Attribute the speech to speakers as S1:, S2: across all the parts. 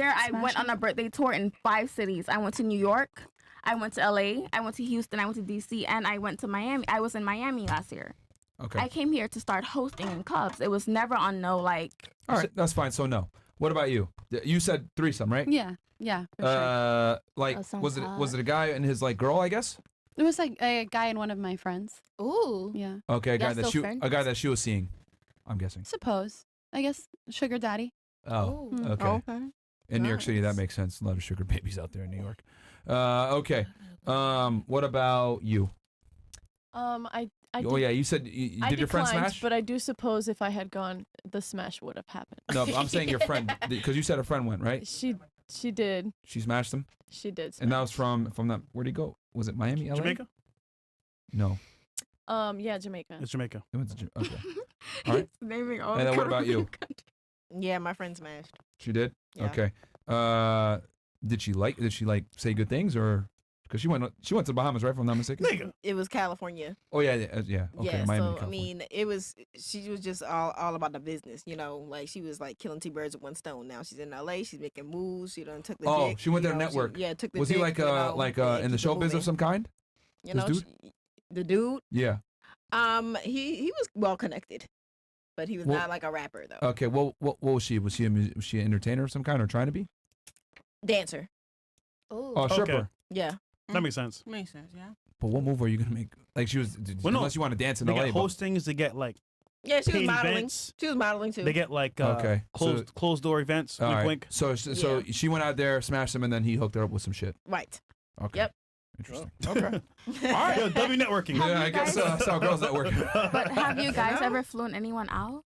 S1: There, I went on a birthday tour in 5 cities. I went to New York, I went to LA, I went to Houston, I went to DC, and I went to Miami. I was in Miami last year.
S2: Okay.
S1: I came here to start hosting in clubs. It was never on no like.
S2: All right, that's fine. So no. What about you? You said threesome, right?
S3: Yeah, for sure.
S2: Like was it a guy and his like girl? I guess.
S3: It was like a guy and one of my friends.
S1: Ooh.
S3: Yeah.
S2: Okay, a guy that she was seeing. I'm guessing.
S3: Suppose. I guess sugar daddy.
S2: Oh. Okay. In New York City, that makes sense. A lot of sugar babies out there in New York. Okay. What about you? You said you did your friend smash?
S4: But I do suppose if I had gone, the smash would have happened.
S2: No, but I'm saying your friend, because you said a friend went, right?
S4: She did.
S2: She smashed him?
S4: She did smash.
S2: And that was from that, where'd he go? Was it Miami, LA?
S5: Jamaica?
S2: No.
S4: Yeah, Jamaica.
S5: It's Jamaica.
S2: It went to okay. All right.
S1: Naming all
S2: and then what about you?
S6: Yeah, my friend smashed.
S2: She did?
S6: Yeah.
S2: Okay. Did she like say good things or? Because she went to the Bahamas, right? If I'm not mistaken.
S5: Nigga.
S6: It was California.
S2: Oh yeah. Okay.
S6: Yeah,
S2: Miami,
S6: so
S2: California.
S6: I mean, she was just all about the business, you know. Like she was like killing 2 birds with 1 stone. Now she's in LA. She's making moves. She done took the.
S2: Oh,
S6: dick,
S2: she went there to network.
S6: took the.
S2: Was
S6: dick,
S2: he like in the showbiz of some kind?
S6: You know,
S2: dude?
S6: the dude.
S2: Yeah.
S6: He was well connected, but he was not like a rapper though.
S2: Okay. Well, what was she? Was she an entertainer of some kind or trying to be?
S6: Dancer.
S2: Oh, stripper.
S5: Okay.
S6: Yeah.
S5: That makes sense.
S7: Makes sense, yeah.
S2: But what move are you gonna make? Like she was, unless you want to dance in
S5: they
S2: LA.
S5: get hostings. They get like.
S6: Yeah, she was
S5: paid
S6: modeling.
S5: events.
S6: She was modeling too.
S5: They get like closed door events.
S2: All
S5: Wink,
S2: right.
S5: wink.
S2: So she went out there, smashed him, and then he hooked her up with some shit.
S6: Right.
S2: Okay.
S6: Yep.
S2: Interesting. Okay.
S5: All right. Yo, W networking.
S2: Yeah, I guess that's how girls network.
S1: But have you guys ever flown anyone out?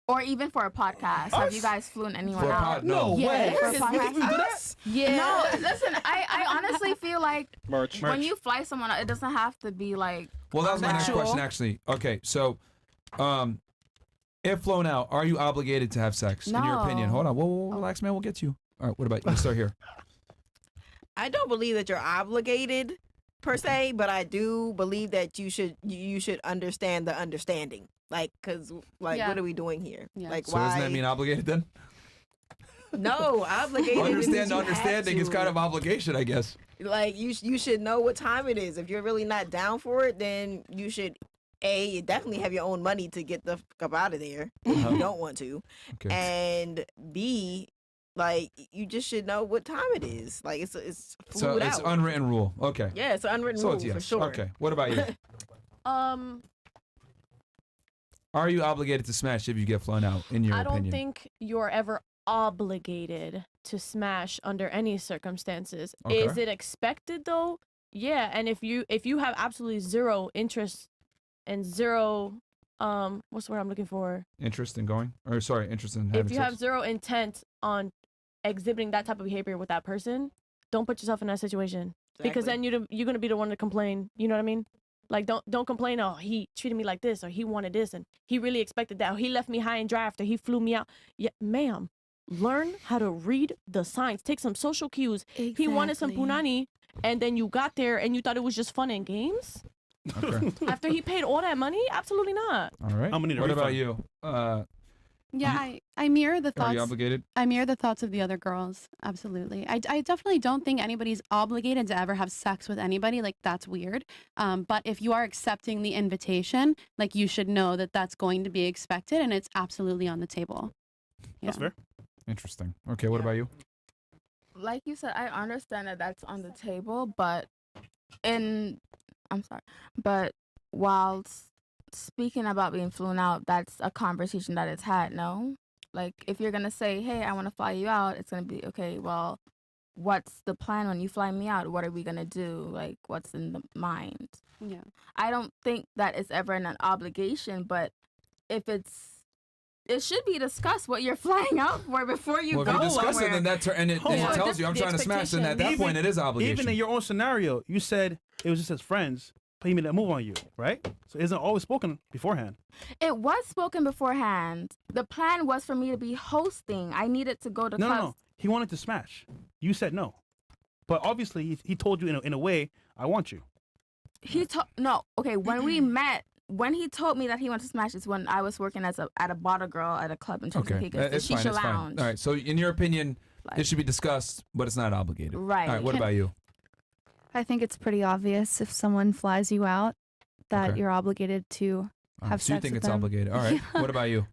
S1: Or even for a podcast, have you guys flown anyone out?
S5: No way.
S1: For a podcast?
S6: We do that?
S1: Yeah. No, listen, I honestly feel like
S5: Merch.
S1: when you fly someone out, it doesn't have to be like.
S2: Well, that was my next
S1: Sure.
S2: question, actually. Okay, so, if flown out, are you obligated to have sex? In your opinion?
S1: No.
S2: Hold on. Whoa, relax, man. We'll get to you. All right. What about you? Let's start here.
S6: I don't believe that you're obligated per se, but I do believe that you should understand the understanding. Like, cause what are we doing here?
S3: Yeah.
S6: Like,
S2: So
S6: why?
S2: doesn't that mean obligated then?
S6: No, obligated.
S2: Understand the
S6: means you have
S2: understanding is
S6: to.
S2: kind of obligation, I guess.
S6: Like you should know what time it is. If you're really not down for it, then you should definitely have your own money to get the fuck up out of there if you don't want to,
S2: Okay.
S6: and B, like you just should know what time it is. Like it's
S2: So
S6: fluid
S2: it's
S6: out.
S2: unwritten rule. Okay.
S6: Yeah, it's an unwritten
S2: So
S6: rule
S2: it's yes.
S6: for sure.
S2: Okay. What about you? Are you obligated to smash if you get flown out? In your
S4: I
S2: opinion?
S4: don't think you're ever obligated to smash under any circumstances.
S2: Okay.
S4: Is it expected though? Yeah, and if you have absolutely zero interest and zero what's the word I'm looking for?
S2: Interest in going? Or sorry, interest in having
S4: If you
S2: sex?
S4: have zero intent on exhibiting that type of behavior with that person, don't put yourself in that situation. Because then you're gonna be the one to complain. You know what I mean? Like don't complain. Oh, he treated me like this, or he wanted this, and he really expected that. Or he left me high and dry after he flew me out. Yeah, ma'am, learn how to read the signs. Take some social cues. He wanted some punani, and then you got there and you thought it was just fun and games.
S2: Okay.
S4: After he paid all that money, absolutely not.
S2: All right.
S5: I'm gonna need a
S2: What about
S5: refund.
S2: you?
S3: Yeah, I mirror the
S2: Are you
S3: thoughts.
S2: obligated?
S3: I mirror the thoughts of the other girls. Absolutely. I definitely don't think anybody's obligated to ever have sex with anybody. Like, that's weird. But if you are accepting the invitation, like, you should know that that's going to be expected and it's absolutely on the table. Yeah.
S5: That's fair.
S2: Interesting. Okay, what about you?
S1: Like you said, I understand that that's on the table, but whilst speaking about being flown out, that's a conversation that is had, no? Like, if you're going to say, hey, I want to fly you out, it's going to be, okay, well, what's the plan when you fly me out? What are we going to do? Like, what's in the mind?
S3: Yeah.
S1: I don't think that it's ever an obligation, but if it should be discussed what you're flying out for before you
S2: Well,
S1: go
S2: if you discuss
S1: somewhere.
S2: it, then it tells you I'm trying to smash, then at that point it is obligation.
S5: Even in your own scenario, you said it was just as friends, but he made that move on you, right? So it isn't always spoken beforehand.
S1: It was spoken beforehand. The plan was for me to be hosting. I needed to go to clubs.
S5: No. He wanted to smash. You said no. But obviously, he told you in a way, I want you.
S1: When we met, when he told me that he wanted to smash is when I was working at a bottle girl at a club in Turks and
S2: Okay,
S1: Caicos, the
S2: it's fine,
S1: Shisha
S2: it's fine.
S1: Lounge.
S2: All right, so in your opinion,
S1: Like,
S2: It should be discussed, but it's not obligated.
S1: right.
S2: All right, what about you?
S7: I think it's pretty obvious if someone flies you out that
S2: Okay.
S7: you're obligated to
S2: All right,
S7: have
S2: so you
S7: sex
S2: think
S7: with
S2: it's
S7: them.
S2: obligated. All right. What about you?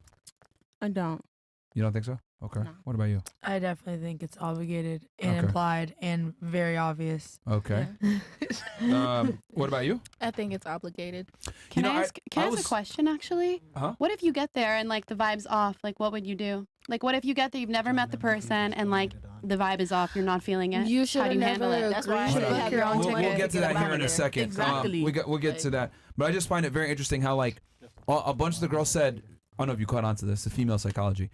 S8: I don't.
S2: You don't think so? Okay.
S8: No.
S2: What about you?
S9: I definitely think it's obligated and
S2: Okay.
S9: implied and very obvious.
S2: Okay. What about you?
S10: I think it's obligated.
S3: Can
S2: know,
S3: I ask? Can I ask
S2: was-
S3: a question? Actually,
S2: Uh-huh.
S3: what if you get there and like the vibe's off? Like, what would you do? Like, what if you get there, you've never met the person, and like the vibe is off, you're not feeling it?
S10: You should
S3: How do you
S10: never
S3: handle it?
S6: That's why I
S10: agree
S6: should
S10: to
S6: have
S10: have
S6: your own
S2: We'll
S6: ticket
S2: get to
S6: get
S2: that
S6: up
S2: here
S6: out
S2: in a
S6: of there.
S2: second.
S8: Exactly.
S2: We'll get to that. But I just find it very interesting how like a bunch of the girls said, I don't know if you caught on to this, the female psychology.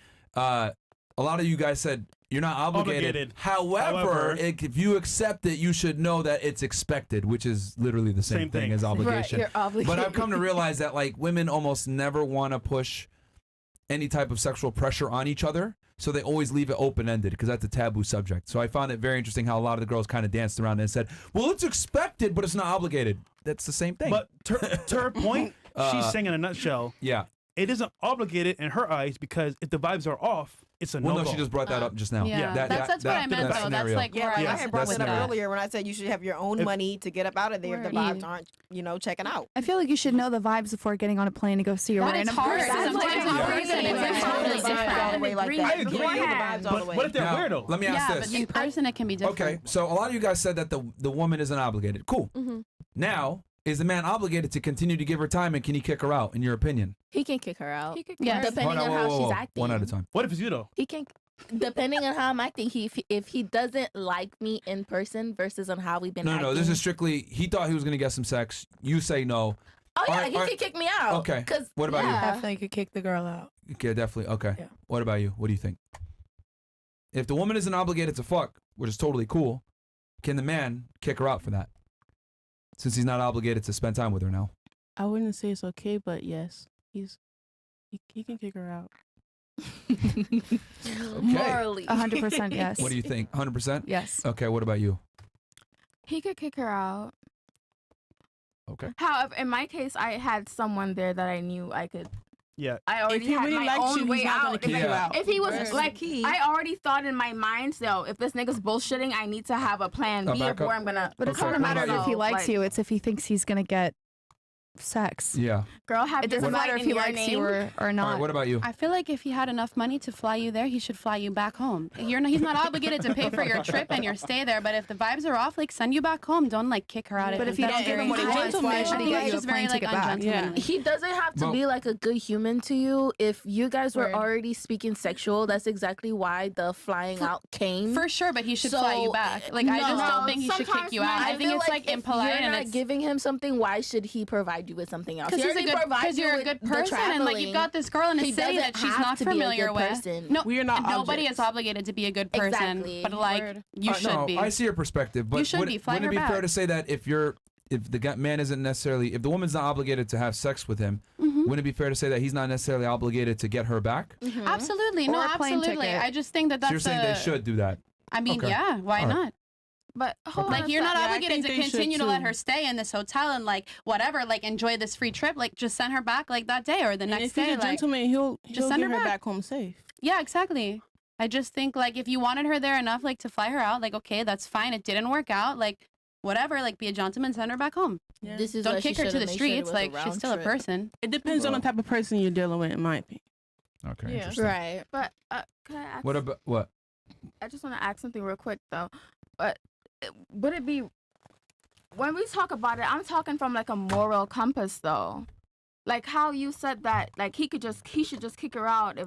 S2: A lot of you guys said you're not obligated. However, if you accept it, you should know that it's expected, which is literally the same,
S5: Same
S2: thing
S5: thing.
S2: as
S10: Right,
S2: obligation.
S10: you're obligated.
S2: But I've come to realize that like women almost never want to push any type of sexual pressure on each other, so they always leave it open-ended because that's a taboo subject. So I found it very interesting how a lot of the girls kind of danced around and said, well, it's expected, but it's not obligated. That's the same thing.
S5: But to her point, she's saying in a nutshell,
S2: yeah.
S5: it isn't obligated in her eyes because if the vibes are off, it's a
S2: Well,
S5: no-go.
S2: no, she just brought that up just now.
S3: Yeah,
S5: Yeah.
S3: that's what I meant though. That's like
S6: Yeah,
S3: where
S6: I
S3: I
S6: had
S3: was
S6: brought
S3: with
S6: that up
S3: that.
S6: earlier when I said you should have your own
S5: If-
S6: money to get up out of there if the
S3: Right.
S6: vibes aren't, checking out.
S7: I feel like you should know the vibes before getting on a plane to go see a
S3: That is
S7: random
S3: hard.
S7: person.
S3: Sometimes
S1: That's
S3: in
S1: why
S3: person
S1: I'm
S3: it's
S1: saying
S3: totally
S1: it's
S3: different.
S6: all the way like that.
S5: I agree.
S6: Vibes all the way.
S5: But what if they're
S2: Now,
S5: weird though?
S2: let me ask
S3: Yeah,
S2: this.
S3: but in person it can be different.
S2: Okay, so a lot of you guys said that the woman isn't obligated. Cool.
S4: Mhm.
S2: Now, is the man obligated to continue to give her time, and can he kick her out, in your opinion?
S10: He can kick her out.
S1: He could
S3: Yes.
S10: Depending
S2: Hold
S10: on how
S2: whoa,
S10: she's
S2: whoa.
S10: acting.
S2: One at a time.
S5: What if it's you though?
S10: He can, depending on how I'm acting. If he doesn't like me in person versus on how we've been acting.
S2: No, this is strictly, he thought he was going to get some sex. You say no.
S10: Oh yeah,
S2: Alright,
S10: he
S2: alright.
S10: can kick me out.
S2: Okay.
S10: 'Cause,
S2: What about you?
S10: yeah.
S9: Definitely could kick the girl out.
S2: Okay, definitely. Okay.
S9: Yeah.
S2: What about you? What do you think? If the woman isn't obligated to fuck, which is totally cool, can the man kick her out for that? Since he's not obligated to spend time with her now.
S8: I wouldn't say it's okay, but yes, he can kick her out.
S10: Morally.
S7: 100% yes.
S2: What do you think? 100%?
S7: Yes.
S2: Okay, what about you?
S1: He could kick her out.
S2: Okay.
S1: However, in my case, I had someone there that I knew I could.
S5: Yeah.
S1: I already
S8: If he
S1: had
S8: really
S1: my
S8: likes
S1: own
S8: you,
S1: way
S8: he's not gonna
S1: out.
S8: kick
S2: you
S1: If,
S2: out.
S1: if he was
S6: That's
S1: like,
S6: key.
S1: I already thought in my mind, so if this nigga's bullshitting, I need to have a plan
S2: A
S1: B of
S2: backup?
S1: where I'm gonna.
S7: But it's
S2: Okay,
S7: not a
S2: what
S7: matter
S2: about
S7: of if he
S1: So,
S7: likes
S1: like,
S7: you, it's if he thinks he's going to get sex.
S2: Yeah.
S1: Girl, have
S7: It
S1: your
S7: doesn't
S1: fight
S7: matter if
S1: in
S7: he
S1: your
S7: likes
S1: name.
S7: you or
S2: All
S7: not.
S2: right, what about you?
S3: I feel like if he had enough money to fly you there, he should fly you back home. He's not obligated to pay for your trip and your stay there, but if the vibes are off, like send you back home. Don't like kick her out.
S7: But if you don't give him what he wants, why should he get you a plane ticket back?
S10: He doesn't have to
S2: Well-
S10: be like a good human to you. If you guys were
S1: Word.
S10: already speaking sexual, that's exactly why the flying out came.
S3: For sure, but he should
S10: So,
S3: fly you back. Like I just
S10: no,
S3: don't think he should kick
S1: sometimes
S3: you out.
S1: men-
S3: I think
S10: feel
S3: it's like
S10: if
S3: impolite
S10: you're
S3: and
S10: not
S3: it's
S10: giving him something, why should he provide you with something else?
S3: because
S10: He
S3: he's a
S10: already
S3: good
S10: provides
S3: because you're a
S10: you
S3: good
S10: with the
S3: person and like you've got this girl in a
S10: He
S3: city
S10: doesn't
S3: that she's
S10: have
S3: not
S10: to be a
S3: familiar
S10: good
S3: with.
S10: person.
S3: No,
S8: We are not
S3: nobody
S8: objects.
S3: is obligated to be a good person,
S10: Exactly.
S3: but like
S1: Word.
S3: you should
S2: no,
S3: be.
S2: I see your perspective, but
S3: You should
S2: would,
S3: be. Fly
S2: wouldn't it
S3: her
S2: be fair
S3: back.
S2: to say that if the man isn't necessarily, if the woman's not obligated to have sex with him,
S3: Mhm.
S2: wouldn't it be fair to say that he's not necessarily obligated to get her back?
S3: Absolutely, no,
S7: Or a plane
S3: absolutely.
S7: ticket.
S3: I just think that
S2: So
S3: that's
S2: you're saying they should do that?
S3: I mean,
S2: Okay.
S3: yeah, why
S2: All right.
S3: not?
S1: But hold on
S3: Like
S1: a
S3: you're not
S1: sec.
S8: Yeah, I
S3: obligated
S8: think
S3: to
S8: they should
S3: continue to let
S8: too.
S3: her stay in this hotel and like whatever, like enjoy this free trip. Like just send her back like that day or the
S8: And
S3: next
S8: if he's
S3: day.
S8: a
S3: Like,
S8: gentleman, he'll
S3: just send
S8: get
S3: her
S8: her
S3: back.
S8: back home safe.
S3: yeah, exactly. I just think like if you wanted her there enough, like to fly her out, like okay, that's fine. It didn't work out, like whatever. Like be a gentleman, send her back home.
S8: Yeah.
S10: This is why
S3: Don't
S10: she
S3: kick her to
S10: should've
S3: the
S10: made sure it
S3: streets.
S10: was
S3: Like
S10: round
S3: she's still a
S10: trip.
S3: person.
S8: It depends on the type of person you're dealing with, in my opinion.
S2: Okay,
S8: Yeah.
S2: interesting.
S10: Right.
S1: But can I ask?
S2: What about what?
S1: I just want to ask something real quick though. But would it be when we talk about it? I'm talking from like a moral compass though, like how you said that like he should just kick her out.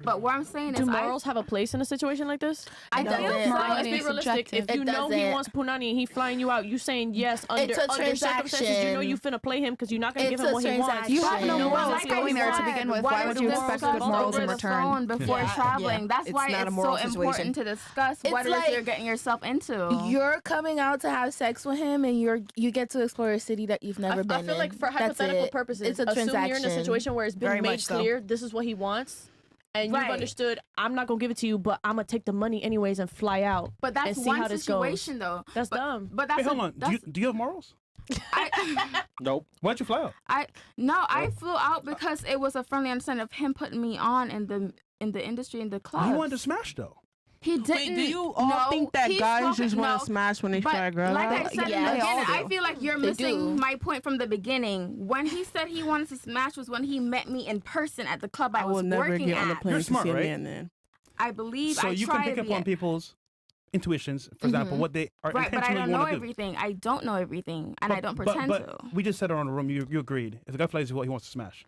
S1: But what I'm saying
S4: Do
S1: is,
S4: morals have a place in a situation like this?
S1: I
S10: No.
S1: feel
S10: It
S1: so.
S10: doesn't.
S4: Let's
S3: Morality
S4: be
S3: is
S4: realistic.
S3: subjective.
S4: If you
S10: It
S4: know he
S10: doesn't.
S4: wants punani and he flying you out, you saying yes under
S10: It's a
S4: circumstances. You know
S10: transaction.
S4: you finna play him because you're not gonna
S10: It's
S4: give him
S10: a
S4: what he wants.
S10: transaction.
S7: You have no
S10: No,
S7: morals
S1: Like I
S7: going there to
S1: said,
S7: begin with.
S1: what
S7: Why
S1: is
S7: would you expect
S1: discussed
S7: good morals in
S1: over the
S7: return?
S1: phone before
S6: Yeah.
S1: traveling?
S6: Yeah.
S1: That's
S6: It's
S1: why
S6: not a
S1: it's
S6: moral
S1: so
S6: situation.
S1: important to discuss
S10: It's
S1: what it is
S10: like-
S1: you're getting yourself into.
S10: You're coming out to have sex with him, and you get to explore a city that you've never been
S4: I feel like
S10: in.
S4: for
S10: That's
S4: hypothetical
S10: it.
S4: purposes,
S10: It's a
S4: assume
S10: transaction.
S4: you're in a situation where it's been
S6: Very
S4: made
S6: much so.
S4: clear this is what he wants, and
S1: Right.
S4: you've understood I'm not gonna give it to you, but I'm gonna take the money anyways and fly out.
S1: But that's
S4: and see
S1: one
S4: how this goes.
S1: situation though.
S4: That's dumb.
S1: But that's
S5: Wait, hold on.
S1: That's,
S5: Do you have morals?
S1: I,
S11: Nope.
S5: Why'd you fly out?
S1: I flew out because it was a friendly understanding of him putting me on in the industry in the club.
S5: You wanted to smash though.
S1: He didn't.
S8: Wait, do you all think that guys just want to smash when they fly a girl
S1: like
S8: out?
S1: I said in the
S10: Yeah, they all
S1: beginning, I
S10: do.
S1: feel like you're
S10: They
S1: missing
S10: do.
S1: my point from the beginning. When he said he wanted to smash was when he met me in person at the club I
S8: I
S1: was
S8: will never
S1: working
S8: get on a
S1: at.
S8: plane
S5: You're
S8: to
S5: smart,
S8: see a
S5: right?
S8: man then.
S1: I believe
S5: So
S1: I
S5: you can
S1: tried
S5: pick up
S1: the-
S5: on people's intuitions, for example, what they are
S1: Right, but I
S5: intentionally
S1: don't know
S5: want to do.
S1: everything. I don't know everything, and I don't pretend
S5: but
S1: to.
S5: we just said it on the room. You agreed. If a guy flies you out, he wants to smash.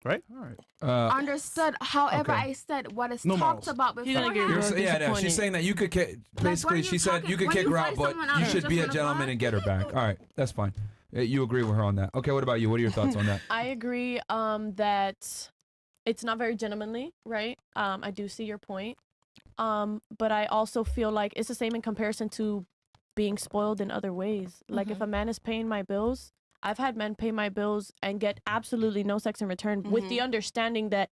S5: Right? All right.
S1: Understood. However,
S2: okay.
S1: I said what is
S5: No
S1: talked
S5: morals.
S1: about
S8: He's gonna get
S1: beforehand.
S8: real
S2: Yeah, no,
S8: disappointed.
S2: she's saying that you could kick. Basically,
S1: when
S2: she
S1: you're
S2: said
S1: talking-
S2: you could
S1: when
S2: kick
S1: you
S2: her
S1: fly
S2: out, but
S1: someone out,
S2: you
S1: you
S2: should
S1: just
S2: be a
S1: wanna
S2: gentleman
S1: fly?
S2: and get her back. All right, that's fine. You agree with her on that. Okay, what about you? What are your thoughts on that?
S4: I agree that it's not very gentlemanly, right? I do see your point. But I also feel like it's the same in comparison to being spoiled in other ways. Like if a man is paying my bills, I've had men pay my bills and get absolutely no sex in return with the understanding that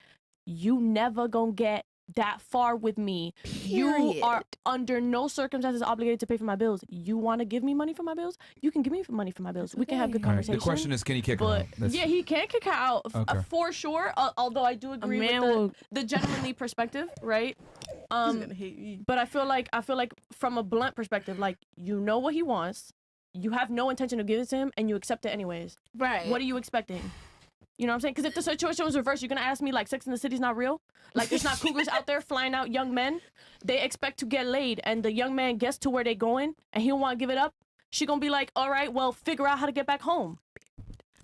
S4: you never gonna get that far with me. You are under no circumstances obligated to pay for my bills. You want to give me money for my bills? You can give me money for my bills. We can have good
S2: All right,
S4: conversation.
S2: the question is, can he kick her
S4: But
S2: out? That's-
S4: yeah, he can kick her out
S2: Okay.
S4: for sure. Although I do agree
S8: man
S4: with
S8: will-
S4: the gentlemanly perspective, right?
S8: He's gonna hate me.
S4: But I feel like from a blunt perspective, like you know what he wants, you have no intention of giving it to him, and you accept it anyways.
S10: Right.
S4: What are you expecting? You know what I'm saying? Because if the situation was reversed, you're gonna ask me like Sex in the City's not real? Like there's not cougars out there flying out young men. They expect to get laid, and the young man gets to where they going, and he don't want to give it up. She gonna be like, all right, well, figure out how to get back home.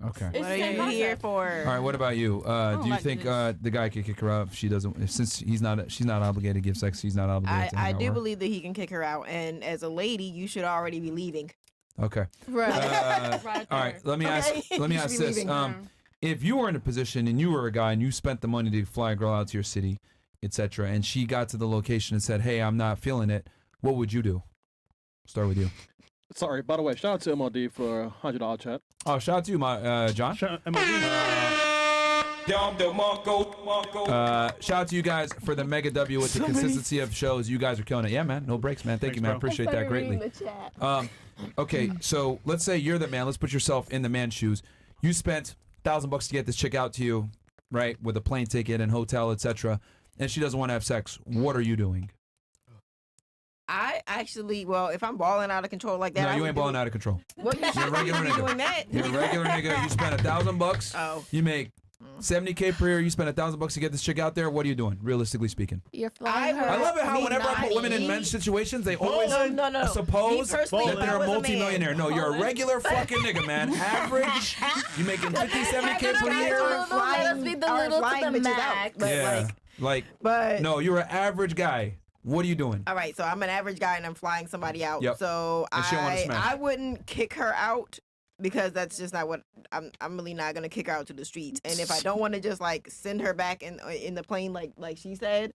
S2: Okay.
S4: It's
S6: What
S4: the
S6: are
S4: same
S6: you here
S4: concept.
S6: for?
S2: All right. What about you? Do you
S6: like
S2: think
S6: this.
S2: the guy could kick her out if she doesn't? Since she's not obligated to give sex, she's not obligated to hang
S6: I
S2: out
S6: do
S2: with her?
S6: believe that he can kick her out, and as a lady, you should already be leaving.
S2: Okay.
S10: Right.
S4: Right
S2: All right. Let me
S6: Okay.
S2: ask. Let me
S6: You should
S2: ask
S6: be
S2: this.
S6: leaving.
S2: If you were in a position and you were a guy and you spent the money to fly a girl out to your city, etc., and she got to the location and said, "Hey, I'm not feeling it," what would you do? Start with you.
S11: Sorry, by the way, shout out to MOD for $100 chat.
S2: Oh, shout out to you, my John.
S5: Shout
S2: Shout out to you guys for the mega W with the consistency of shows. You guys are killing it. Yeah, man. No breaks, man. Thank you, man.
S5: bro.
S2: Appreciate that greatly. Okay, so let's say you're the man. Let's put yourself in the man's shoes. You spent $1,000 to get this chick out to you, right, with a plane ticket and hotel, etc., and she doesn't want to have sex. What are you doing?
S6: I actually, well, if I'm balling out of control like that,
S2: No,
S6: I
S2: you
S6: would
S2: ain't
S6: do
S2: balling
S6: it.
S2: out of control.
S6: What you
S2: You're a regular
S6: should be
S2: nigga.
S6: doing that?
S2: You're a regular nigga. You spent $1,000.
S6: Oh.
S2: You make $70K per year. You spend $1,000 to get this chick out there. What are you doing, realistically speaking?
S10: You're flying her.
S2: I love it how
S6: Me
S2: whenever I put women in
S6: not
S2: men's situations, they always
S6: No.
S2: suppose
S6: Me personally,
S2: that
S6: if I
S2: they're a
S6: was a man-
S2: multimillionaire. No, you're a regular fucking nigga, man. Average. You making 50, 70K per year.
S10: Let us be the little to the max.
S6: But
S2: Yeah. Like,
S6: but
S2: no, you're an average guy. What are you doing?
S6: all right, so I'm an average guy and I'm flying somebody out.
S2: Yep.
S6: So
S2: And she don't wanna smash.
S6: I wouldn't kick her out because that's just not what I'm really not gonna kick her out to the streets. And if I don't want to just like send her back in the plane like she said,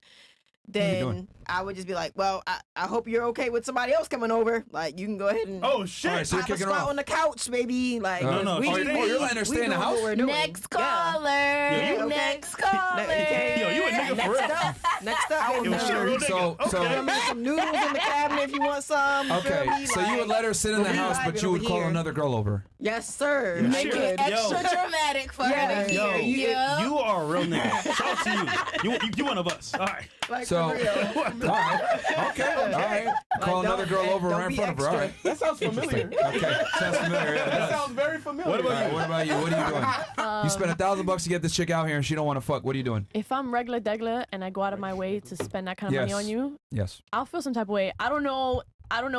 S2: you doing?
S6: then I would just be like, well, I hope you're okay with somebody else coming over. Like you can go ahead and
S5: Oh shit!
S2: All right, so you're
S6: have a
S2: kicking her
S6: spot
S2: off.
S6: on the couch, baby. Like
S2: No,
S5: no,
S6: we,
S5: oh,
S6: we,
S2: you're letting her stay in the
S6: doing
S2: house?
S6: what we're doing.
S10: Next
S6: Yeah.
S10: caller.
S5: Yeah,
S6: you-
S10: Next
S6: okay.
S10: caller.
S5: Yo, you a nigga for
S6: Next
S5: real?
S6: up, next up,
S5: Yo,
S6: we'll
S5: shit, real
S2: So-
S5: nigga.
S2: so-
S5: Okay.
S6: There's some noodles in the cabinet if you want some. you feel
S2: Okay,
S6: me?
S2: so you would let her sit in the
S6: we
S2: house, but
S6: vibing
S2: you would
S6: over
S2: call
S6: here.
S2: another girl over.
S6: Yes, sir.
S5: Yeah,
S6: I
S10: Make
S5: shit.
S10: it
S6: would.
S5: Yo.
S10: extra dramatic for
S6: Yeah.
S10: her to
S5: Yo,
S10: hear.
S5: you,
S10: Yeah.
S5: you are a real nigga. Shout out to you. You one of us. All right.
S6: Like,
S2: So,
S6: for real.
S2: all right, okay, all right. Call
S6: Like,
S2: another girl
S6: don't-
S2: over
S6: don't
S2: right in
S6: be
S2: front of her. All right.
S11: That sounds familiar.
S2: Okay, sounds familiar. Yeah, it
S11: That
S2: does.
S11: sounds very familiar.
S5: What
S2: All right, what about you? What are you doing? You spent $1,000 to get this chick out here, and she don't want to fuck. What are you doing?
S4: If I'm regular degla and I go out of my way to spend that kind of money
S2: Yes.
S4: on you,
S2: Yes.
S4: I'll feel some type of way. I don't know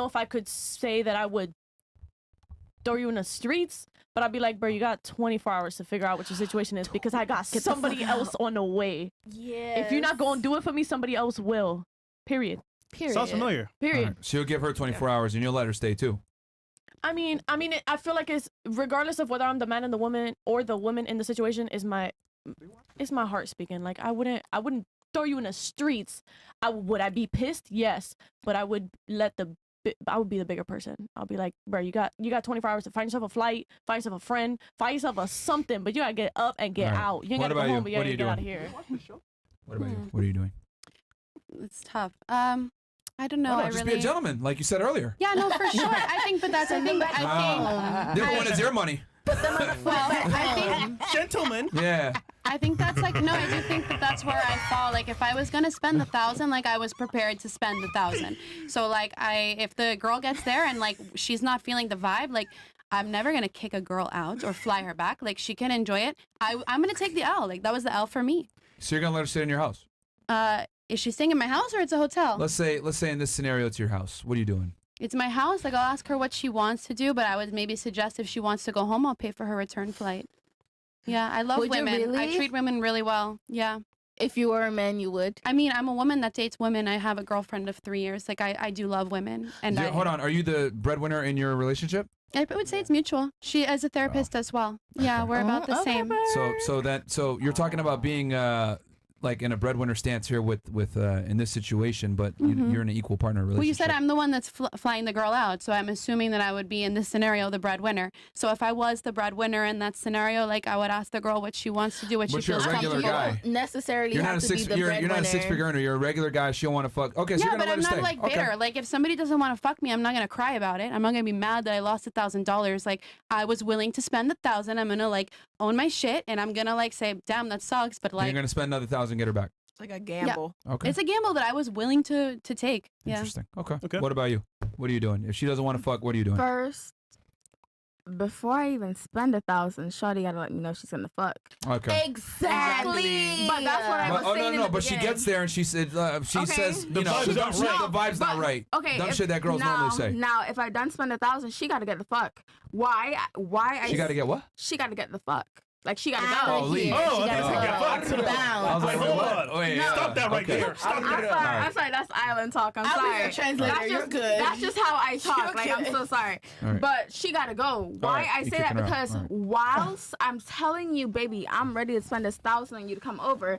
S4: if I could say that I would throw you in the streets, but I'd be like, bro, you got 24 hours to figure out what your situation is because I got
S10: Get the
S4: somebody
S10: fuck
S4: else on the way.
S10: Yeah.
S4: If you're not going to do it for me, somebody else will. Period.
S10: period.
S5: Sounds familiar.
S2: All
S4: Period.
S2: right. So you'll give her 24 hours, and you'll let her stay too.
S4: I mean, I feel like it's regardless of whether I'm the man and the woman or the woman in the situation is my heart speaking. Like I wouldn't throw you in the streets. Would I be pissed? Yes, but I would I would be the bigger person. I'll be like, bro, you got 24 hours to find yourself a flight, find yourself a friend, find yourself a something, but you gotta get up and get
S2: All right.
S4: out. You ain't
S2: What
S4: gotta go
S2: about you?
S4: home, but you
S2: What
S4: gotta
S2: are you
S4: get out of
S2: doing?
S4: here.
S2: What about you? What are you doing?
S3: It's tough. I don't know.
S2: No,
S3: I
S2: just
S3: really.
S2: be a gentleman, like you said earlier.
S3: Yeah, no, for sure. I think, but that's the thing.
S2: The other one is your money.
S3: Well, I think
S5: Gentlemen.
S2: Yeah.
S3: I think that's like, no, I do think that that's where I fall. Like, if I was going to spend $1,000, like, I was prepared to spend $1,000. So, like, if the girl gets there and, like, she's not feeling the vibe, like, I'm never going to kick a girl out or fly her back. Like, she can enjoy it. I'm going to take the L. Like, that was the L for me.
S2: So you're going to let her stay in your house?
S3: Is she staying in my house or it's a hotel?
S2: Let's say in this scenario, it's your house. What are you doing?
S3: It's my house. Like, I'll ask her what she wants to do, but I would maybe suggest if she wants to go home, I'll pay for her return flight. Yeah, I love
S10: Would you
S3: women.
S10: really?
S3: I treat women really well. Yeah.
S10: If you were a man, you would.
S3: I mean, I'm a woman that dates women. I have a girlfriend of 3 years. Like, I do love women. And
S2: Hold on. Are you the breadwinner in your relationship?
S3: I would say it's mutual. She is a therapist as well. Yeah, we're about the same.
S2: So you're talking about being like in a breadwinner stance here with in this situation, but you're in an equal partner relationship.
S3: Well, you said I'm the one that's flying the girl out, so I'm assuming that I would be in this scenario the breadwinner. So if I was the breadwinner in that scenario, like I would ask the girl what she wants to do, what she feels comfortable.
S2: But you're a regular guy.
S10: Necessarily
S2: You're
S10: have
S2: not
S10: to be the breadwinner.
S2: You're not a six-figure earner. You're a regular guy. She don't want to fuck. Okay, so
S3: yeah,
S2: you're gonna
S3: but
S2: let
S3: I'm
S2: her
S3: not
S2: stay.
S3: like bitter. Like if somebody doesn't want to fuck me, I'm not gonna cry about it. I'm not gonna be mad that I lost $1,000. Like I was willing to spend $1,000. I'm gonna like own my shit, and I'm gonna like say, damn, that sucks. But like
S2: you're gonna spend another $1,000, get her back.
S6: Like a gamble.
S2: Yeah. Okay.
S3: It's a gamble that I was willing to take. Yeah.
S2: Interesting. Okay. What about you? What are you doing? If she doesn't want to fuck, what are you doing?
S1: First, before I even spend $1,000, shawty gotta let me know she's gonna fuck.
S2: Okay.
S10: Exactly.
S1: But that's what I was saying.
S2: No. But she gets there and she said, she says,
S5: The
S2: vibe's not right.
S1: Okay.
S2: Dumb shit that girls normally say.
S1: Now, if I done spend $1,000, she gotta get the fuck. Why?
S2: She gotta get what?
S1: She gotta get the fuck. Like she gotta
S10: go.
S1: go.
S2: Leave.
S5: Oh,
S10: She
S5: I
S10: gotta
S5: get fucked.
S2: I was like,
S5: Hold on.
S2: Wait,
S5: Stop that right there. Stop that.
S1: I'm sorry. That's island talk. I'm sorry.
S10: I'll be your translator. You're good.
S1: That's just how I talk. Like I'm so sorry.
S2: Right.
S1: But she gotta go. Why I say that? Because whilst I'm telling you, baby, I'm ready to spend $1,000 on you to come over.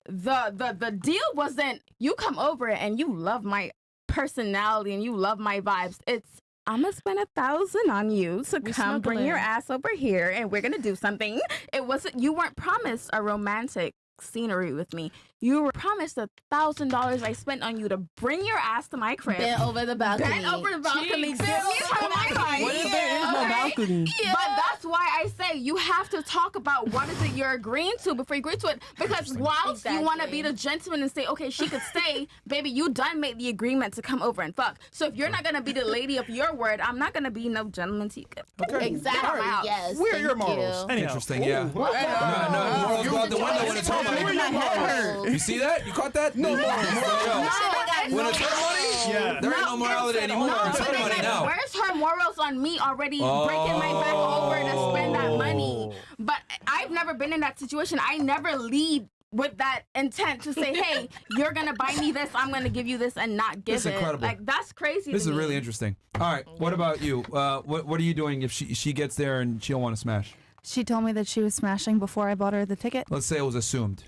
S1: The deal wasn't you come over and you love my personality and you love my vibes. It's I'm gonna spend $1,000 on you to come bring your ass over here and we're gonna do something. It wasn't you weren't promised a romantic scenery with me. You were promised $1,000 I spent on you to bring your ass to my crib.
S10: Bent over the balcony.
S1: Bent over the balcony.
S10: Jeez.
S8: What if there is no balcony?
S1: Yeah. But that's why I say you have to talk about what is it you're agreeing to before you agree to it. Because whilst you want to be the gentleman and say, okay, she could stay, baby, you done made the agreement to come over and fuck. So if you're not going to be the lady of your word, I'm not going to be no gentleman to you.
S2: Okay.
S10: Exactly. Yes.
S5: Where are your morals?
S2: Interesting, yeah. No, morals go out the window when it's her money. You see that? You caught that? No more. When it's her money, there ain't no morality anymore. It's her money now.
S1: Where's her morals on me already breaking my back over to spend that money? But I've never been in that situation. I never lead with that intent to say, hey, you're going to buy me this, I'm going to give you this and not give it.
S2: That's incredible.
S1: Like, that's crazy
S2: This
S1: to
S2: is
S1: me.
S2: really interesting. All right, what about you? What are you doing if she gets there and she don't want to smash?
S7: She told me that she was smashing before I bought her the ticket.
S2: Let's say it was assumed.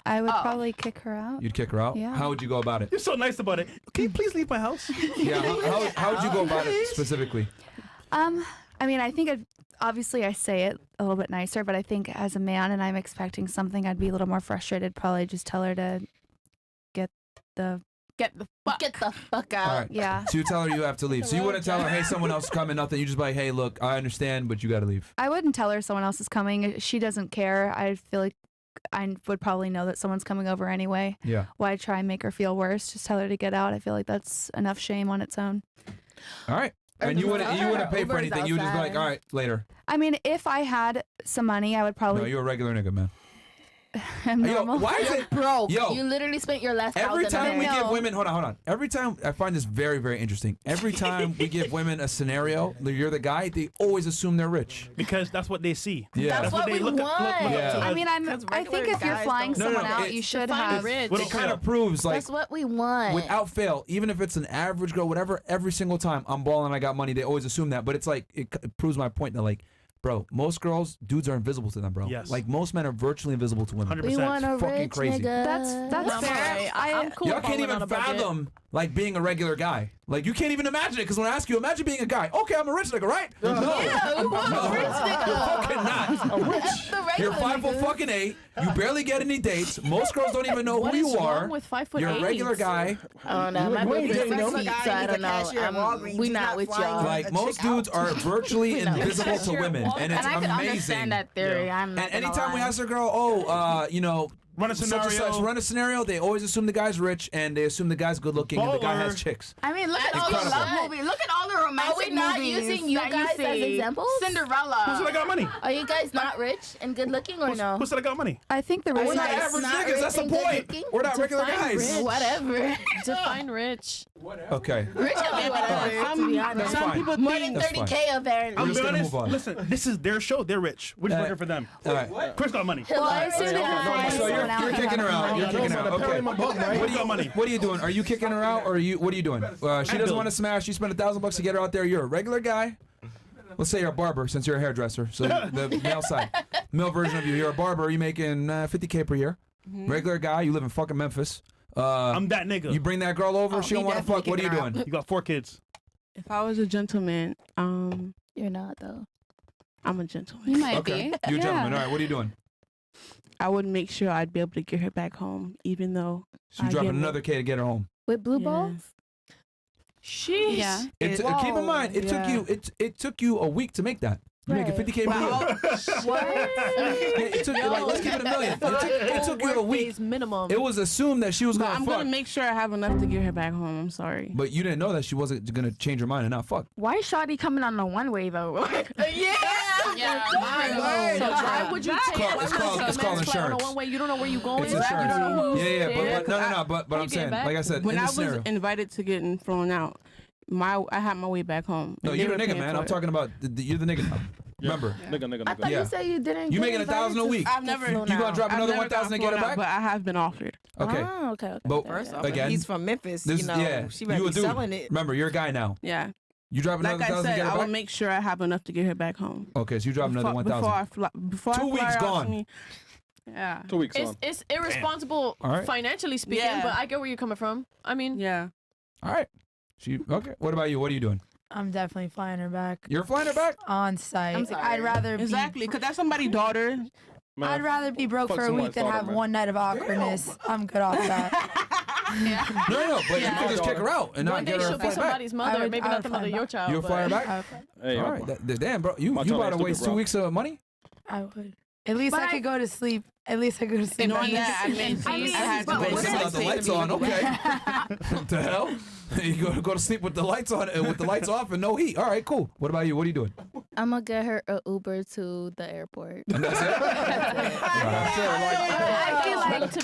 S7: I would probably kick her out.
S2: You'd kick her out?
S7: Yeah.
S2: How would you go about it?
S5: You're so nice about it. Can you please leave my house?
S2: Yeah, how would you go about it specifically?
S7: I mean, I think obviously I say it a little bit nicer, but I think as a man and I'm expecting something, I'd be a little more frustrated. Probably just tell her to get the
S10: fuck out.
S2: All right.
S7: Yeah.
S2: So you tell her you have to leave. So you wouldn't tell her, hey, someone else is coming, nothing. You just be like, hey, look, I understand, but you got to leave.
S7: I wouldn't tell her someone else is coming. She doesn't care. I feel like I would probably know that someone's coming over anyway.
S2: Yeah.
S7: Why try and make her feel worse? Just tell her to get out. I feel like that's enough shame on its own.
S2: All right. And you wouldn't pay for anything. You would just be like, all right, later.
S7: I mean, if I had some money, I would probably.
S2: No, you're a regular nigga, man.
S7: I'm normal.
S2: Why is it
S10: broke?
S2: Yo,
S10: you literally spent your last
S2: every
S10: $1,000
S2: time we
S10: on
S2: give women, hold on. Every time, I find this very, very interesting. Every time we give women a scenario, you're the guy, they always assume they're rich.
S5: Because that's what they see.
S2: Yeah.
S10: That's what
S5: they
S10: we
S5: look
S10: want.
S5: up to.
S7: I mean, I think if you're flying someone out,
S2: it's
S7: you should have.
S2: It kind of proves, like,
S10: That's what we want.
S2: without fail, even if it's an average girl, whatever, every single time I'm balling, I got money, they always assume that. But it's like, it proves my point that, like, bro, most girls, dudes are invisible to them, bro.
S5: Yes.
S2: Like, most men are virtually invisible to women.
S5: 100%.
S10: We want a
S2: fucking
S10: rich
S2: crazy.
S10: nigga.
S7: That's fair.
S4: I'm cool
S2: Y'all
S4: with
S2: can't
S4: falling
S2: even
S4: on a budget.
S2: fathom, like, being a regular guy. Like, you can't even imagine it, because when I ask you, imagine being a guy. Okay, I'm a rich nigga, right? No.
S10: Yeah, we want a rich nigga.
S2: You're fucking not.
S10: I'm rich. That's the
S2: You're
S10: regular
S2: 5'8". You barely get any dates. Most girls don't even know
S4: What
S2: who you
S4: is wrong
S2: are.
S4: with 5'8"?
S2: You're a regular guy.
S10: Oh no, my
S6: Wait,
S10: baby's
S6: dating
S10: a
S6: them?
S10: feet, so I don't know. We not with y'all.
S2: Like, most dudes are virtually invisible to women, and it's
S1: And I can
S2: amazing.
S1: understand that theory. I'm not
S2: And
S1: gonna
S2: anytime we
S1: lie.
S2: ask a girl, you know,
S5: Run a
S2: such and
S5: scenario.
S2: such, run a scenario, they always assume the guy's rich, and they assume the guy's good looking, and the guy has
S5: Baller.
S2: chicks.
S1: I mean, look at all the
S2: Incredible.
S1: love movies. Look at all the romantic
S10: Are we not
S1: movies
S10: using you
S1: that
S10: guys as
S1: see.
S10: examples?
S1: Cinderella.
S5: Who said I got money?
S10: Are you guys not rich and good looking or no?
S5: Who said I got money?
S7: I think the
S2: We're
S7: reason
S2: not
S10: Guys,
S2: average
S10: not
S2: niggas,
S10: rich
S2: that's the
S10: and good
S2: point.
S10: looking?
S2: We're not regular
S4: Define
S2: guys.
S4: rich.
S10: Whatever.
S4: Define rich.
S2: Okay.
S10: Rich can be whatever, to be honest.
S2: That's fine.
S10: More than
S2: That's
S10: 30K apparently.
S2: I'm
S5: Be
S2: just gonna
S5: honest,
S2: move on.
S5: listen, this is their show. They're rich. We're just working for them.
S2: All right.
S5: Chris got money.
S7: Well, I assume that
S2: So you're kicking her out. You're kicking her out. Okay. What are you doing? Are you kicking her out, or what are you doing? She doesn't want to smash. You spent $1,000 to get her out there. You're a regular guy. Let's say you're a barber, since you're a hairdresser. So the male side, male version of you. You're a barber. You're making $50K per year. Regular guy. You live in fucking Memphis.
S5: I'm that nigga.
S2: You bring that girl over. She don't want to fuck. What are you doing?
S5: You got 4 kids.
S8: If I was a gentleman,
S10: You're not though.
S8: I'm a gentleman.
S3: You might
S2: Okay.
S3: be.
S2: You're a gentleman.
S3: Yeah.
S2: All right. What are you doing?
S8: I would make sure I'd be able to get her back home, even though.
S2: So you
S8: I
S2: dropping
S8: get
S2: another K to get her home.
S10: With blue
S8: Yeah.
S10: balls?
S4: Sheesh.
S3: Yeah.
S2: Keep in mind, it took you a week to make that. You make a
S10: Right.
S2: 50K per year.
S10: What?
S2: It took you, like, let's keep it $1 million. It took you a week.
S4: Days minimum.
S2: It was assumed that she was
S8: But
S2: gonna
S8: I'm
S2: fuck,
S8: gonna make sure I have enough to get her back home. I'm sorry.
S2: but you didn't know that she wasn't gonna change her mind and not fuck.
S1: Why is Shawty coming on the one way though?
S10: Yeah.
S4: So why would you take
S2: It's called insurance.
S4: one way? You don't know where you're going.
S2: It's
S4: You don't know
S2: insurance.
S4: who's
S2: Yeah,
S4: there.
S2: but I'm
S4: you
S2: saying,
S4: getting back?
S2: like I said,
S8: When
S2: in
S8: I
S2: this
S8: was
S2: scenario.
S8: invited to getting thrown out, I had my way back home.
S2: No,
S8: and they
S2: you're the
S8: were
S2: nigga,
S8: paying
S2: man.
S8: for
S2: I'm
S8: it.
S2: talking about you're the nigga now. Remember,
S10: I thought
S2: Yeah.
S10: you said you didn't.
S2: You
S10: get
S2: making
S10: invited
S2: $1,000 a
S10: to
S2: week.
S8: I've never.
S10: flown
S2: you gonna
S10: out.
S2: drop
S8: I've
S2: another
S8: never
S2: 1,000 to
S8: got
S2: get her
S8: flown out,
S2: back?
S8: but I have been offered.
S2: Okay.
S10: Oh, okay.
S2: But
S6: First off,
S2: again,
S6: he's from Memphis.
S2: this
S6: You know,
S2: yeah,
S6: she better
S2: you a
S6: be
S2: dude.
S6: selling it.
S2: Remember, you're a guy now.
S8: Yeah.
S2: You drop another
S8: Like I
S2: 1,000 to
S8: said,
S2: get her
S8: I will
S2: back.
S8: make sure I have enough to get her back home.
S2: Okay, so you drop another 1,000.
S8: Before
S2: 2
S8: I fly
S2: weeks
S8: her out
S2: gone.
S8: to me. Yeah.
S11: 2 weeks on.
S4: It's irresponsible
S2: All right.
S4: financially speaking,
S8: Yeah.
S4: but I get where you're coming from. I mean,
S8: Yeah.
S2: All right. Okay. What about you? What are you doing?
S9: I'm definitely flying her back
S2: You're flying her back?
S9: on site.
S10: I'm sorry.
S9: I'd rather
S8: Exactly, because that's somebody's daughter.
S11: Man,
S9: I'd rather be broke
S11: fuck
S9: for a week
S11: somebody's
S9: than
S11: daughter,
S9: have
S11: man.
S9: one night of awkwardness. I'm good off that.
S2: No, but you could just kick her out and
S4: one
S2: not
S4: day
S2: get her
S4: she'll be
S2: flight back.
S4: somebody's mother,
S9: would-
S4: maybe
S9: I
S4: not
S9: would
S4: the mother of
S9: fly
S4: your
S9: back.
S4: child.
S2: You'll
S4: but-
S2: fly her back?
S9: I would.
S11: Hey,
S2: All right. Damn, bro. You
S11: My
S2: about
S11: child
S2: to
S11: ain't
S2: waste
S11: stupid,
S2: 2
S11: bro.
S2: weeks of money?
S9: I would. At least
S1: But
S9: I could go to sleep. At least I could go to sleep.
S8: Knowing
S9: at
S8: that, I
S9: least.
S8: meant
S1: I mean,
S8: I had to
S1: but
S8: wait
S1: what
S8: till
S1: if-
S8: I
S2: the
S8: saved
S2: lights
S8: me.
S2: on, okay. What the hell? You go to sleep with the lights on, with the lights off and no heat. All right, cool. What about you? What are you doing?
S10: I'm gonna get her an Uber to the airport.
S2: And that's it?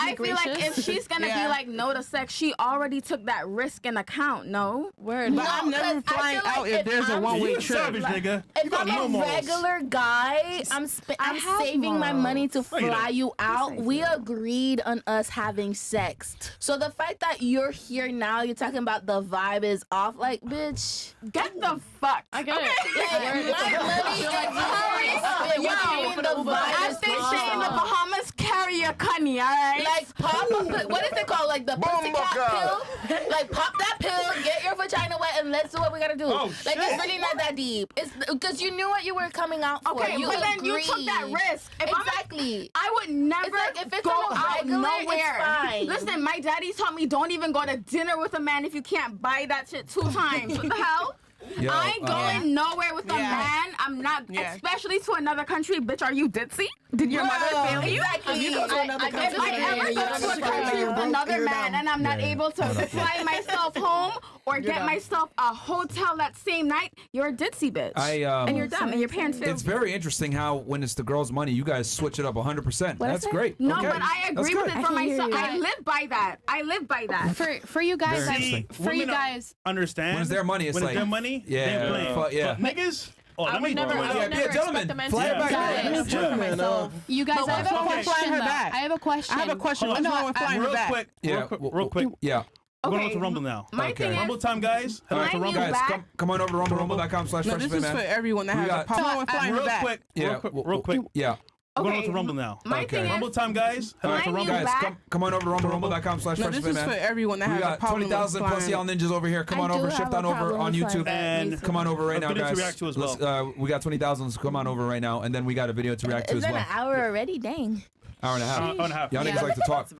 S1: I feel like if she's gonna be like no to sex, she already took that risk in account. No,
S4: Word.
S8: But I'm never flying out if there's a one-way
S5: You
S8: trip.
S5: savage, nigga. You
S10: If
S5: got
S10: I'm
S5: no
S10: a
S5: morals.
S10: regular guy, I'm
S1: have
S10: saving my money to
S5: No, you
S10: fly
S5: don't.
S10: you out. We agreed on us having sex. So the fact that you're here now, you're talking about the vibe is off. Like, bitch,
S1: get the fuck.
S4: I get it.
S10: like, my money is already spent. What do you mean the vibe
S1: As
S10: is
S1: they say in the
S10: off?
S1: Bahamas, carry a cunny, all right?
S10: Like pop a pill. What is it called? Like the pussycat pill? Like pop that pill, get your vagina wet, and let's do what we gotta do.
S5: Oh,
S10: like
S5: shit.
S10: it's really not that deep. It's because you knew what you were coming out for.
S1: Okay,
S10: you
S1: but then you took that
S10: agreed.
S1: risk. If I'm-
S10: Exactly.
S1: I would never
S10: It's like, if it's
S1: go
S10: on a
S1: out
S10: regular, it's
S1: nowhere.
S10: fine.
S1: Listen, my daddy taught me don't even go to dinner with a man if you can't buy that shit 2 times. What the hell?
S2: Yo,
S1: I ain't going nowhere with a
S8: Yeah.
S1: man. I'm not,
S8: Yeah.
S1: especially to another country. Bitch, are you ditzy? Did your mother fail you?
S10: Exactly.
S6: You go to another
S1: If
S6: country.
S1: I ever go to a country with another man and I'm not able to fly myself home or get myself a hotel that same night, you're a ditzy bitch. And you're dumb. And your parents feel
S2: It's very interesting how when it's the girl's money, you guys switch it up 100%.
S10: What is
S2: That's
S10: it?
S2: great.
S1: No,
S2: Okay.
S1: but I
S2: That's
S1: agree with
S2: good.
S1: it for
S10: I can't hear
S1: myself.
S10: you.
S1: I live by that. I live by that.
S3: For you guys,
S2: Very
S5: See,
S3: for you
S5: women
S3: guys,
S5: understand.
S2: When it's their money, it's
S5: when
S2: like-
S5: it's their money,
S2: Yeah,
S5: they're playing.
S2: fuck, yeah.
S5: But niggas, let me
S4: never-
S5: do
S4: I
S5: it.
S4: would
S2: Yeah,
S4: never
S2: be a
S4: expect
S2: gentleman.
S4: the man
S2: Fly
S4: to
S2: it
S4: do
S2: back.
S4: that.
S5: Yeah.
S4: It's just for myself.
S3: you guys, I have a
S8: what's wrong with
S3: question.
S8: flying her
S3: though.
S8: back?
S3: I have a question.
S8: I have a question. What's
S3: No,
S8: wrong with flying her
S5: Real
S8: back?
S5: quick,
S2: Yeah,
S5: real quick.
S2: Yeah.
S5: We're going
S1: Okay.
S5: to Rumble now.
S1: My
S2: Okay.
S1: thing is,
S5: Rumble time, guys. Head over to
S1: Flying
S5: Rumble.
S1: you
S2: Guys,
S1: back.
S2: come on over to rumble.com/freshprince,
S8: No, this is
S2: man.
S8: for everyone that
S2: We
S8: has a
S2: got-
S8: problem with flying her
S5: Real
S8: back.
S5: quick,
S2: Yeah,
S5: real quick.
S2: Yeah.
S5: We're going on
S1: Okay.
S5: to Rumble now.
S1: My
S2: Okay.
S1: thing is,
S5: Rumble time, guys. Head on to
S1: Mine
S5: Rumble.
S1: is
S2: Guys,
S1: back.
S2: come on over to rumble.com/freshprince,
S8: No, this is
S2: man.
S8: for everyone that
S2: We
S8: has a
S2: got
S8: problem
S2: 20,000
S8: with
S2: plus
S8: flying.
S2: y'all ninjas over here. Come
S10: I
S2: on
S10: do
S2: over,
S10: have
S2: shift
S10: a
S2: on over
S10: problem
S2: on
S10: with
S2: YouTube.
S10: flying.
S5: And
S2: Come on over right
S5: a
S2: now,
S5: video to
S2: guys.
S5: react to as
S2: Let's,
S5: well.
S2: we got 20,000, so come on over right now, and then we got a video to react to
S10: It's
S2: as
S10: been
S2: well.
S10: an hour already. Dang.
S2: Hour and a half.
S5: Hour and a half.
S2: Y'all
S3: Yeah.
S2: niggas like to talk.